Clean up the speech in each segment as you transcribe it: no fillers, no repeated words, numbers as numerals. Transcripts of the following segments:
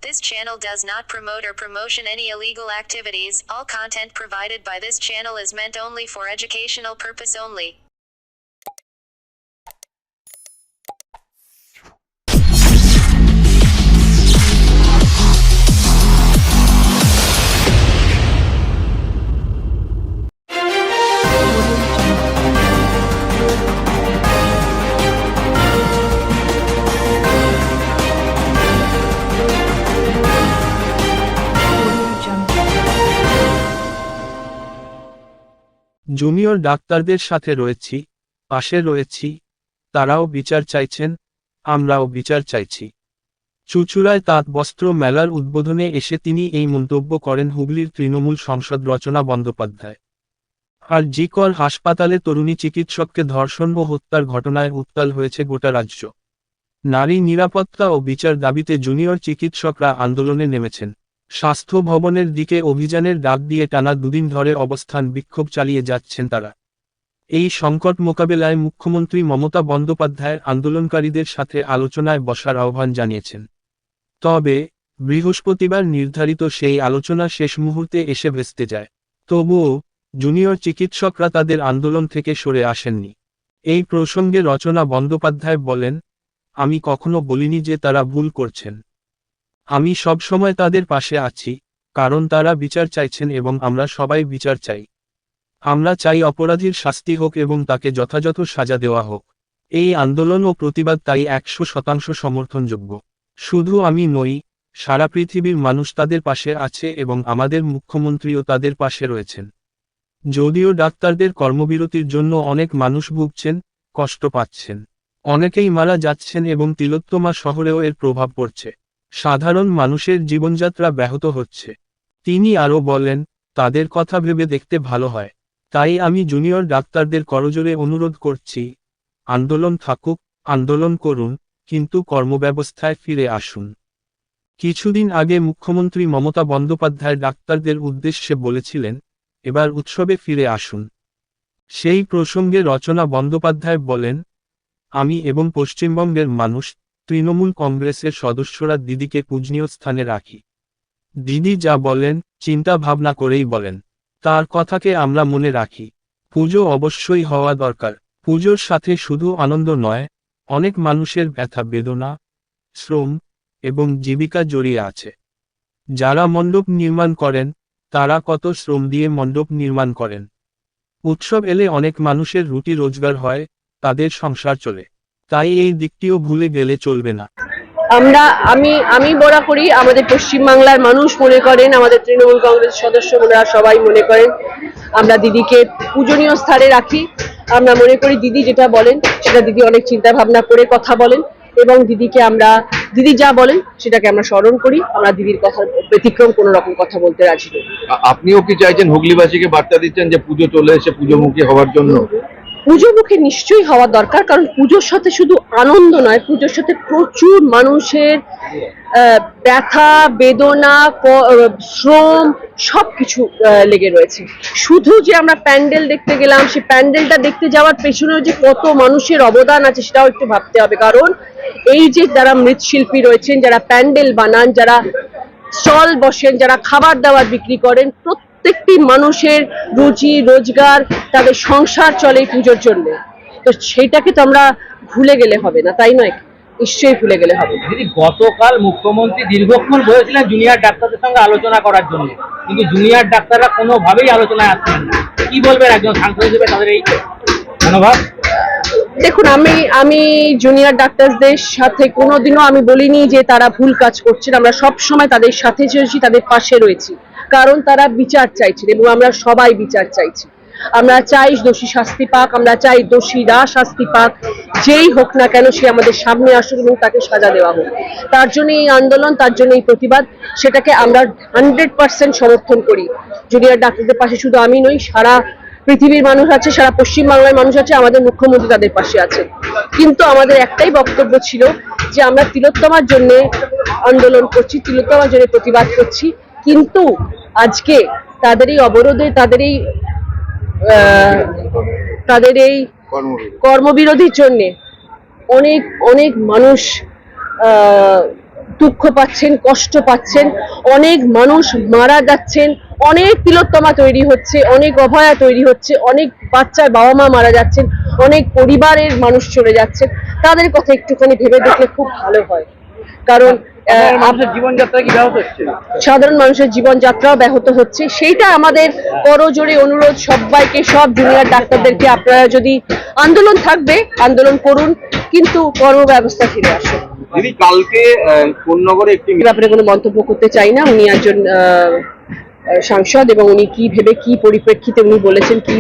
This channel does not promote or promotion any illegal activities. All content provided by this channel is meant only for educational purpose only. Junior ডাক্তারদের সাথে রয়েছি, পাশে রয়েছি, তারাও বিচার চাইছেন, আমরাও বিচার চাইছি। চুঁচুড়ায় তাঁত বস্ত্র মেলার উদ্বোধনে এসে তিনি এই মন্তব্য করেন হুগলির তৃণমূল সাংসদ রচনা বন্দ্যোপাধ্যায়। আর জি কর হাসপাতালে তরুণী চিকিৎসককে ধর্ষণ ও হত্যার ঘটনায় উত্তাল হয়েছে গোটা রাজ্য। নারী নিরাপত্তা ও বিচার দাবিতে জুনিয়র চিকিৎসকরা আন্দোলনে নেমেছেন। স্বাস্থ্য ভবনের দিকে অভিযানের ডাক দিয়ে টানা দুদিন ধরে অবস্থান বিক্ষোভ চালিয়ে যাচ্ছেন তারা। এই সংকট মোকাবেলায় মুখ্যমন্ত্রী মমতা বন্দ্যোপাধ্যায় আন্দোলনকারীদের সাথে আলোচনায় বসার আহ্বান জানিয়েছেন। তবে বৃহস্পতিবার নির্ধারিত সেই আলোচনা শেষ মুহূর্তে এসে ভেস্তে যায়। তবুও জুনিয়র চিকিৎসকরা তাদের আন্দোলন থেকে সরে আসেননি। এই প্রসঙ্গে রচনা বন্দ্যোপাধ্যায় বলেন, আমি কখনো বলিনি যে তারা ভুল করছেন। আমি সবসময় তাদের পাশে আছি, কারণ তারা বিচার চাইছেন এবং আমরা সবাই বিচার চাই। আমরা চাই অপরাধীর শাস্তি হোক এবং তাকে যথাযথ সাজা দেওয়া হোক। এই আন্দোলন ও প্রতিবাদ তাই 100% সমর্থনযোগ্য। শুধু আমি নই, সারা পৃথিবীর মানুষ তাদের পাশে আছে এবং আমাদের মুখ্যমন্ত্রীও তাদের পাশে রয়েছেন। যদিও ডাক্তারদের কর্মবিরতির জন্য অনেক মানুষ ভুগছেন, কষ্ট পাচ্ছেন, অনেকেই মারা যাচ্ছেন এবং তিলোত্তমা শহরেও এর প্রভাব পড়ছে। সাধারণ মানুষের জীবনযাত্রা ব্যাহত হচ্ছে। তিনি আরও বলেন, তাদের কথা ভেবে দেখতে ভালো হয়। তাই আমি জুনিয়র ডাক্তারদের করজোড়ে অনুরোধ করছি, আন্দোলন থাকুক, আন্দোলন করুন, কিন্তু কর্মব্যবস্থায় ফিরে আসুন। কিছুদিন আগে মুখ্যমন্ত্রী মমতা বন্দ্যোপাধ্যায় ডাক্তারদের উদ্দেশ্যে বলেছিলেন, এবার উৎসবে ফিরে আসুন। সেই প্রসঙ্গে রচনা বন্দ্যোপাধ্যায় বলেন, আমি এবং পশ্চিমবঙ্গের মানুষ, তৃণমূল কংগ্রেসের সদস্যরা দিদিকে পূজনীয় স্থানে রাখি। দিদি যা বলেন, চিন্তা ভাবনা করেই বলেন। তার কথাকে আমরা মনে রাখি। পুজো অবশ্যই হওয়া দরকার। পুজোর সাথে শুধু আনন্দ নয়, অনেক মানুষের ব্যথা বেদনা, শ্রম এবং জীবিকা জড়িয়ে আছে। যারা মণ্ডপ নির্মাণ করেন, তারা কত শ্রম দিয়ে মণ্ডপ নির্মাণ করেন। উৎসব এলে অনেক মানুষের রুটি রোজগার হয়, তাদের সংসার চলে। তাই এই দিকটিও ভুলে গেলে চলবে না। আমি বড়া করি, আমাদের পশ্চিমবাংলার মানুষ মনে করেন, আমাদের তৃণমূল কংগ্রেস সদস্যরা সবাই মনে করেন আমরা দিদিকে পূজনীয় স্থানে রাখি। আমরা মনে করি দিদি যেটা বলেন সেটা দিদি অনেক চিন্তা ভাবনা করে কথা বলেন এবং দিদি যা বলেন সেটাকে আমরা স্মরণ করি। আমরা দিদির কথা ব্যতিক্রম কোনো রকম কথা বলতে রাজি নই। আপনিও কি চাইছেন, হুগলিবাসীকে বার্তা দিচ্ছেন যে পুজো চলে এসে পুজোমুখী হওয়ার জন্য? পুজোমুখী নিশ্চয়ই হওয়া দরকার, কারণ পুজোর সাথে শুধু আনন্দ নয়, পুজোর সাথে প্রচুর মানুষের ব্যথা বেদনা শ্রম সবকিছু লেগে রয়েছে। শুধু যে আমরা প্যান্ডেল দেখতে গেলাম, সেই প্যান্ডেলটা দেখতে যাওয়ার পেছনেও যে কত মানুষের অবদান আছে সেটাও একটু ভাবতে হবে। কারণ এই যে যারা মৃৎশিল্পী রয়েছেন, যারা প্যান্ডেল বানান, যারা স্টল বসেন, যারা খাবার দাবার বিক্রি করেন, প্রত্যেকটি মানুষের রুজি রোজগার, তাদের সংসার চলে পুজোর জন্য। তো সেইটাকে তো আমরা ভুলে গেলে হবে না, তাই নয়? নিশ্চয়ই ভুলে গেলে হবে। দিদি, গতকাল মুখ্যমন্ত্রী দীর্ঘক্ষণ বলেছিলেন জুনিয়র ডাক্তারদের সঙ্গে আলোচনা করার জন্য, কিন্তু জুনিয়র ডাক্তাররা কোনোভাবেই আলোচনায় আসছেন না। কি বলবেন একজন সাংসদ হিসেবে তাদের এই মনোভাব? দেখুন, আমি জুনিয়র ডাক্তারদের সাথে কোনোদিনও আমি বলিনি যে তারা ভুল কাজ করছেন। আমরা সব সময় তাদের সাথে রয়েছি, তাদের পাশে রয়েছি, কারণ তারা বিচার চাইছেন এবং আমরা সবাই বিচার চাইছি। আমরা চাই দোষী শাস্তি পাক, আমরা চাই দোষীরা শাস্তি পাক, যেই হোক না কেন সে আমাদের সামনে আসুক এবং তাকে সাজা দেওয়া হোক। তার জন্য এই আন্দোলন, তার জন্য এই প্রতিবাদ, সেটাকে আমরা 100% সমর্থন করি। জুনিয়র ডাক্তারদের পাশে শুধু আমি নই, সারা পৃথিবীর মানুষ আছে, সারা পশ্চিমবাংলার মানুষ আছে, আমাদের মুখ্যমন্ত্রী তাদের পাশে আছেন। কিন্তু আমাদের একটাই বক্তব্য ছিল যে আমরা তিলোত্তমার জন্য আন্দোলন করছি, তিলোত্তমার জন্য প্রতিবাদ করছি, কিন্তু আজকে তাদের এই অবরোধে, তাদের এই কর্মবিরোধীর জন্য অনেক মানুষ দুঃখ পাচ্ছেন, কষ্ট পাচ্ছেন, অনেক মানুষ মারা যাচ্ছেন, অনেক তিলোত্তমা তৈরি হচ্ছে, অনেক অভয়া তৈরি হচ্ছে, অনেক বাচ্চার বাবা মা মারা যাচ্ছেন, অনেক পরিবারের মানুষ চলে যাচ্ছেন। তাদের কথা একটুখানি ভেবে দেখলে খুব ভালো হয়, কারণ জীবনযাত্রা কি ব্যাহত হচ্ছে? সাধারণ মানুষের জীবনযাত্রাও ব্যাহত হচ্ছে। সেইটা আমাদের করজোড়ে অনুরোধ সবাইকে, সব জুনিয়র ডাক্তারদেরকে, আপনারা যদি আন্দোলন থাকবে আন্দোলন করুন, কিন্তু কর্মব্যবস্থা ফিরে আসুন। দিদি, কালকে কোন্নগরে একটি এই ব্যাপারে কোনো মন্তব্য করতে চাই না। উনি একজন সাংসদ এবং উনি কি ভেবে, কি পরিপ্রেক্ষিতে উনি বলেছেন, কি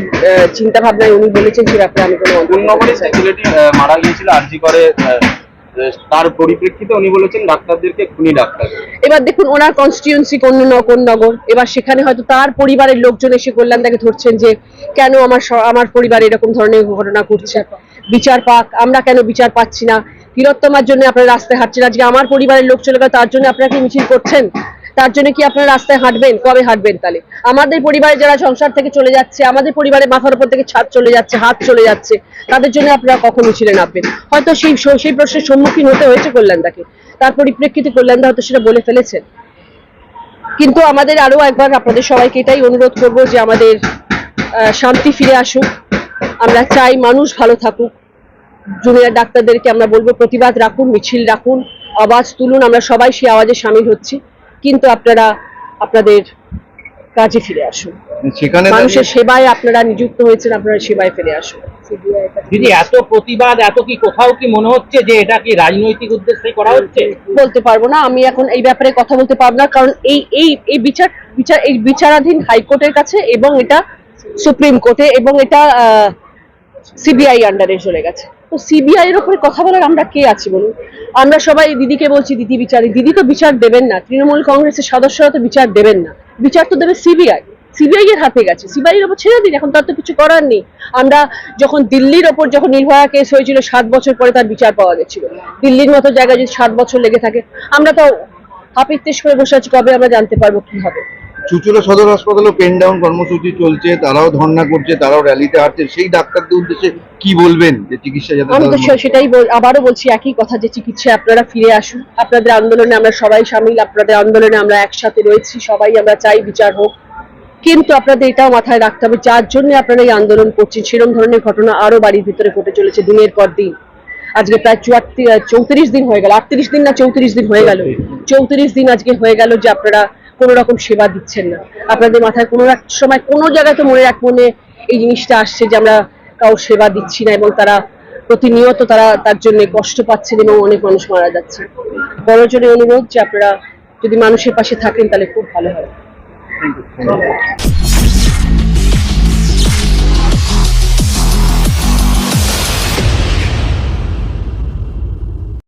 চিন্তা ভাবনায় উনি বলেছেন, সে ব্যাপারে আমি কোনো মন্তব্য কোন্নগরে করতে চাই না। ছেলেটি মারা গিয়েছিল আরজি করে, তার পরিপ্রেক্ষিতে উনি বলেছেন ডাক্তারদেরকে খুনি ডাক্তার। এবার দেখুন, ওনার কনস্টিটিউয়েন্সি কোন নগর, এবার সেখানে হয়তো তার পরিবারের লোকজন এসে কল্যাণদাকে ধরছেন যে কেন আমার পরিবার এরকম ধরনের ঘটনা ঘটছে, বিচার পাক, আমরা কেন বিচার পাচ্ছি না, তিলোত্তমার জন্য আপনারা রাস্তায় হাঁটছেন, আজকে আমার পরিবারের লোক চলে গেল তার জন্য আপনারা কি মিছিল করছেন? তার জন্য কি আপনারা রাস্তায় হাঁটবেন? কবে হাঁটবেন? তাহলে আমাদের পরিবারে যারা সংসার থেকে চলে যাচ্ছে, আমাদের পরিবারের মাথার উপর থেকে ছাদ চলে যাচ্ছে, হাত চলে যাচ্ছে, তাদের জন্য আপনারা কখন মিছিলে নামবেন? হয়তো সেই প্রশ্নের সম্মুখীন হতে হয়েছে কল্যাণদাকে, তার পরিপ্রেক্ষিতে কল্যাণদা হয়তো সেটা বলে ফেলেছেন। কিন্তু আমাদের আরো একবার আপনাদের সবাইকে এটাই অনুরোধ করব যে আমাদের শান্তি ফিরে আসুক। আমরা চাই মানুষ ভালো থাকুক। জুনিয়র ডাক্তারদেরকে আমরা বলবো প্রতিবাদ রাখুন, মিছিল রাখুন, আওয়াজ তুলুন, আমরা সবাই সেই আওয়াজে সামিল হচ্ছি, কিন্তু আপনারা আপনাদের কাজে ফিরে আসুন। সেখানে মানুষের সেবায় আপনারা নিযুক্ত হয়েছেন, আপনারা সেবায় ফিরে আসুন। দিদি, এত প্রতিবাদ, এত কি কোথাও কি মনে হচ্ছে যে এটা কি রাজনৈতিক উদ্দেশ্যে করা হচ্ছে? বলতে পারবো না, আমি এখন এই ব্যাপারে কথা বলতে পারবো না, কারণ এই বিচারাধীন হাইকোর্টের কাছে, এবং এটা সুপ্রিম কোর্টে, এবং এটা সিবিআই আন্ডারে চলে গেছে। তো সিবিআই এর উপরে কথা বলার আমরা কে আছি বলুন? আমরা সবাই দিদিকে বলছি দিদি বিচার, দিদি তো বিচার দেবেন না, তৃণমূল কংগ্রেসের সদস্যরা তো বিচার দেবেন না, বিচার তো দেবে সিবিআই। সিবিআই এর হাতে গেছে, সিবিআই এর উপর ছেড়ে দিন, এখন তার তো কিছু করার নেই। আমরা যখন দিল্লির ওপর যখন নির্ভয়া কেস হয়েছিল, 7 বছর পরে তার বিচার পাওয়া গেছিল। দিল্লির মতো জায়গায় যদি 7 বছর লেগে থাকে, আমরা তো হাপিত্তেশ করে বসে আছি, কবে আমরা জানতে পারবো কি হবে। চুঁচুড়া সদর হাসপাতালে পেন ডাউন কর্মসূচি চলছে, তারাও ধর্ণা করছে, তারাও র্যালিতে হাঁটছে, সেই ডাক্তারদের উদ্দেশ্যে কি বলবেন যে চিকিৎসা যাতে? আমি তো সেটাই আবারও বলছি, একই কথা, যে চিকিৎসায় আপনারা ফিরে আসুন। আপনাদের আন্দোলনে আমরা সবাই সামিল, আপনাদের আন্দোলনে আমরা একসাথে রয়েছি, সবাই আমরা চাই বিচার হোক, কিন্তু আপনাদের এটাও মাথায় রাখতে হবে যার জন্য আপনারা এই আন্দোলন করছেন সেরকম ধরনের ঘটনা আরো বাড়ির ভিতরে ঘটে চলেছে দিনের পর দিন। আজকে প্রায় 34 দিন হয়ে গেল, 38 দিন না 34 দিন হয়ে গেল, 34 দিন আজকে হয়ে গেল যে আপনারা কোনো রকম সেবা দিচ্ছেন না। আপনাদের মাথায় কোনো এক সময় কোনো জায়গায় তো মনে এই জিনিসটা আসছে যে আমরা কাউ সেবা দিচ্ছি না, এবং তারা প্রতিনিয়ত তার জন্য কষ্ট পাচ্ছেন এবং অনেক মানুষ মারা যাচ্ছে। বড়জোরে অনুরোধ যে আপনারা যদি মানুষের পাশে থাকেন তাহলে খুব ভালো হয়।